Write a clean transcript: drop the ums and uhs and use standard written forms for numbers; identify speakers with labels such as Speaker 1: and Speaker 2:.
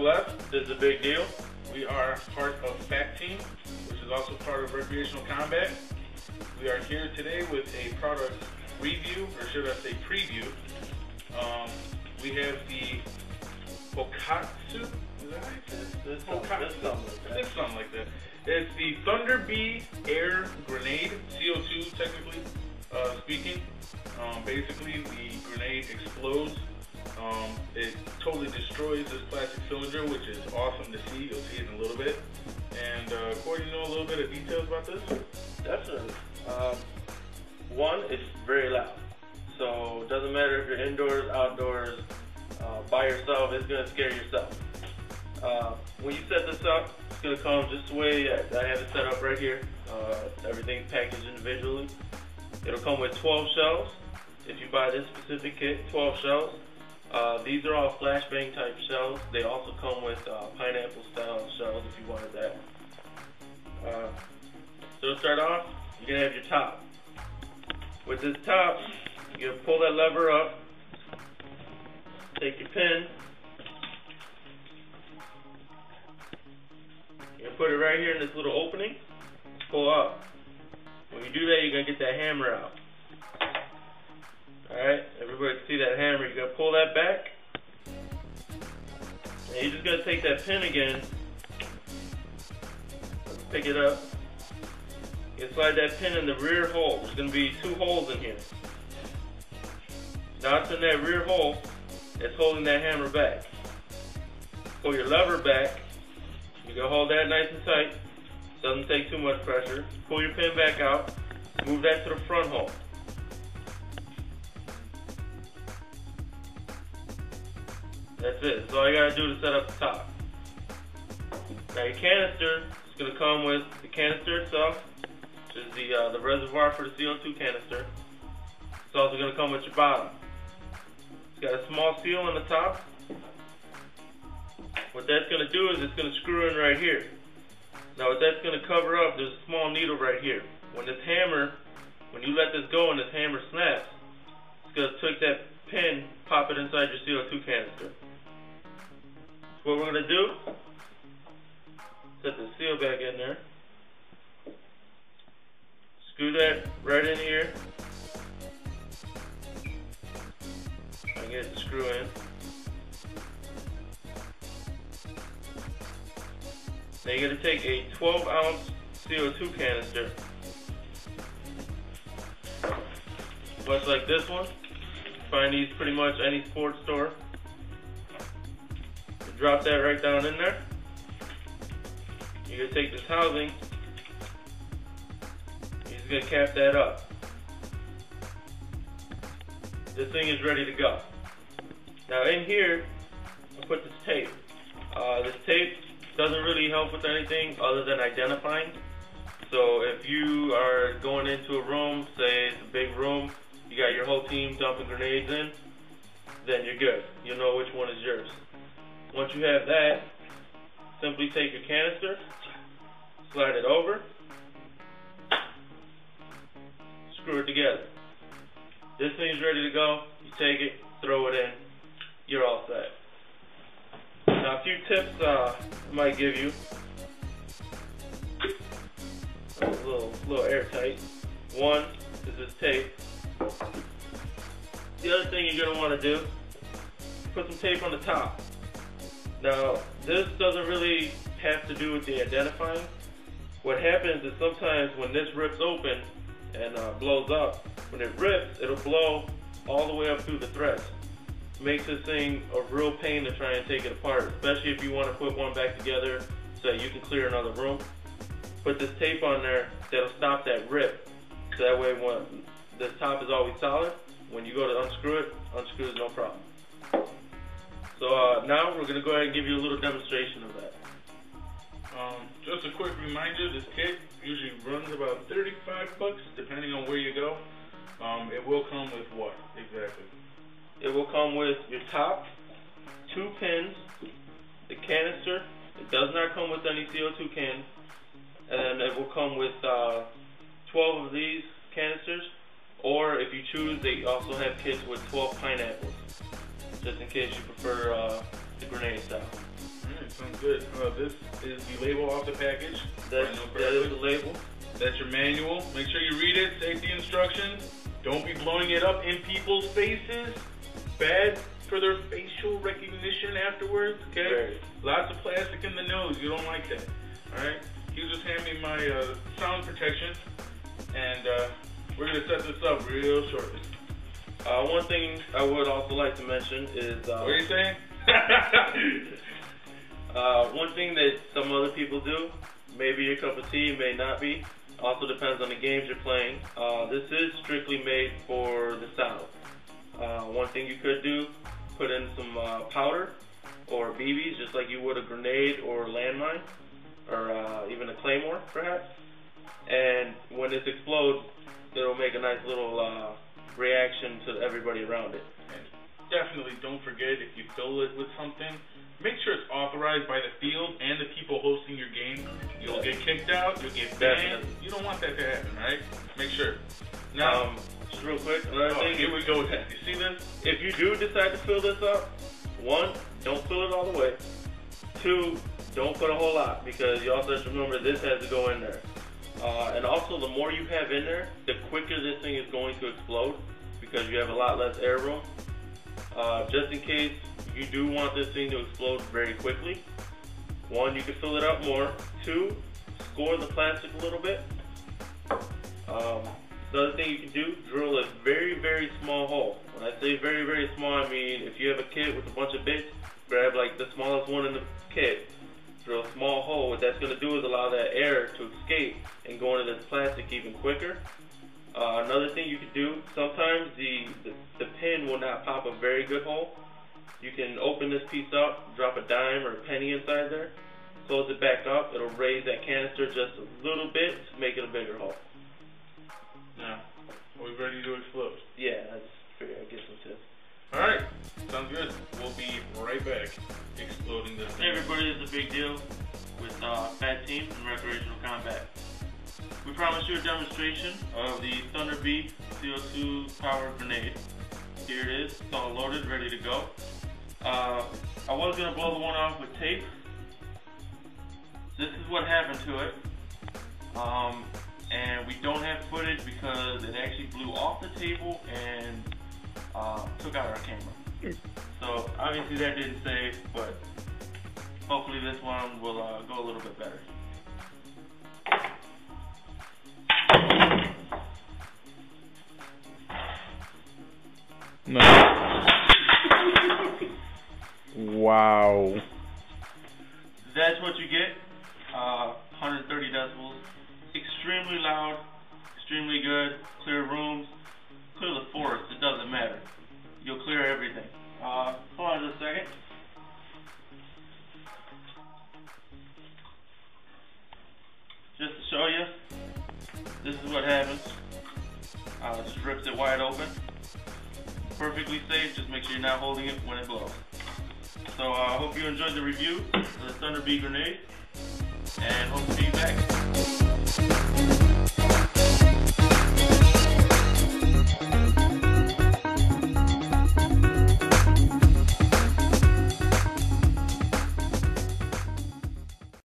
Speaker 1: left, this is a big deal. We are part of Phat Team, which is also part of Recreational Combat. We are here today with a product review, or should I say preview. We have the Okatsu. Is that how you say it? It's something like that. It's the Thunder Bee Air Grenade, CO2 technically speaking. Basically, the grenade explodes. It totally destroys this plastic cylinder, which is awesome to see. You'll see it in a little bit. And Corey, you know a little bit of details about this?
Speaker 2: Definitely. One, it's very loud. So it doesn't matter if you're indoors, outdoors, by yourself, it's going to scare yourself. When you set this up, it's going to come just the way I have it set up right here. Everything's packaged individually. It'll come with 12 shells. If you buy this specific kit, 12 shells. These are all flashbang type shells. They also come with pineapple style shells if you wanted that. So to start off, you're going to have your top. With this top, you're going to pull that lever up, take your pin, you're going to put it right here in this little opening, pull up. When you do that, you're going to get that hammer out. Alright, everybody can see that hammer. You're going to pull that back, and you're just going to take that pin again, pick it up, you slide that pin in the rear hole. There's going to be 2 holes in here. Now it's in that rear hole that's holding that hammer back. Pull your lever back. You're going to hold that nice and tight. Doesn't take too much pressure. Pull your pin back out. Move that to the front hole. That's it. That's all you got to do to set up the top. Now your canister is going to come with the canister itself, which is the reservoir for the CO2 canister. It's also going to come with your bottom. It's got a small seal on the top. What that's going to do is it's going to screw in right here. Now what that's going to cover up, there's a small needle right here. When this hammer, when you let this go and this hammer snaps, it's going to take that pin, pop it inside your CO2 canister. So what we're going to do, set the seal back in there. Screw that right in here. I get it to screw in. Now you're going to take a 12-ounce CO2 canister, much like this one. Find these pretty much any sports store. You drop that right down in there. You're going to take this housing, you're just going to cap that up. This thing is ready to go. Now in here, I put this tape. This tape doesn't really help with anything other than identifying. So if you are going into a room, say it's a big room, you got your whole team dumping grenades in, then you're good. You'll know which one is yours. Once you have that, simply take your canister, slide it over, screw it together. This thing's ready to go. You take it, throw it in, you're all set. Now a few tips I might give you. A little airtight. One is this tape. The other thing you're going to want to do, put some tape on the top. Now this doesn't really have to do with the identifying. What happens is sometimes when this rips open and blows up, when it rips, it'll blow all the way up through the threads. Makes this thing a real pain to try and take it apart, especially if you want to put one back together so that you can clear another room. Put this tape on there that'll stop that rip. So that way when this top is always solid, when you go to unscrew it, unscrews no problem. So now we're going to go ahead and give you a little demonstration of that.
Speaker 1: Just a quick reminder, this kit usually runs about 35 bucks depending on where you go. It will come with what exactly?
Speaker 2: It will come with your top, 2 pins, the canister. It does not come with any CO2 cans. And it will come with 12 of these canisters. Or if you choose, they also have kits with 12 pineapples, just in case you prefer the grenade style.
Speaker 1: Sounds good. This is the label off the package.
Speaker 2: That is the label.
Speaker 1: That's your manual. Make sure you read it. Safety instructions. Don't be blowing it up in people's faces. Bad for their facial recognition afterwards. Okay.
Speaker 2: Right.
Speaker 1: Lots of plastic in the nose. You don't like that. All right. You just hand me my sound protection, and we're gonna set this up real shortly.
Speaker 2: One thing I would also like to mention is
Speaker 1: what are you saying?
Speaker 2: one thing that some other people do, maybe your cup of tea, may not be. Also depends on the games you're playing. This is strictly made for the South. One thing you could do, put in some powder or BBs, just like you would a grenade or a landmine, or even a claymore, perhaps. And when this explodes, it'll make a nice little reaction to everybody around it.
Speaker 1: And definitely don't forget, if you fill it with something, make sure it's authorized by the field and the people hosting your game. You'll get kicked out, you'll get banned. You don't want that to happen, right? Make sure. Now,
Speaker 2: just real quick, another thing.
Speaker 1: Here we go with that. You see this?
Speaker 2: If you do decide to fill this up, 1, don't fill it all the way. 2, don't put a whole lot, because you also have to remember this has to go in there. And also, the more you have in there, the quicker this thing is going to explode, because you have a lot less air room. Just in case you do want this thing to explode very quickly, 1, you can fill it up more. 2, score the plastic a little bit. The other thing you can do, drill a very, very small hole. When I say very, very small, I mean if you have a kit with a bunch of bits, grab like the smallest one in the kit, drill a small hole. What that's going to do is allow that air to escape and go into this plastic even quicker. Another thing you can do, sometimes the pin will not pop a very good hole. You can open this piece up, drop a dime or a penny inside there, close it back up, it'll raise that canister just a little bit to make it a bigger hole.
Speaker 1: Now, are we ready to explode?
Speaker 2: Yeah, I just figured I'd get some tips.
Speaker 1: Alright, sounds good. We'll be right back exploding this thing.
Speaker 3: Hey everybody, it's a big deal with Phat Team and Recreational Combat. We promised you a demonstration of the Thunder Bee CO2 powered grenade. Here it is, it's all loaded, ready to go. I was going to blow the one off with tape. This is what happened to it. And we don't have footage because it actually blew off the table and took out our camera. So obviously that didn't save, but hopefully this one will go a little bit better.
Speaker 1: No. Wow.
Speaker 3: That's what you get. 130 decibels. Extremely loud, extremely good. Clear rooms, clear the forest, it doesn't matter. You'll clear everything. Hold on just a second. Just to show you, this is what happens. Just rips it wide open. Perfectly safe, just make sure you're not holding it when it blows. So I hope you enjoyed the review of the Thunder Bee grenade, and hope to see you back.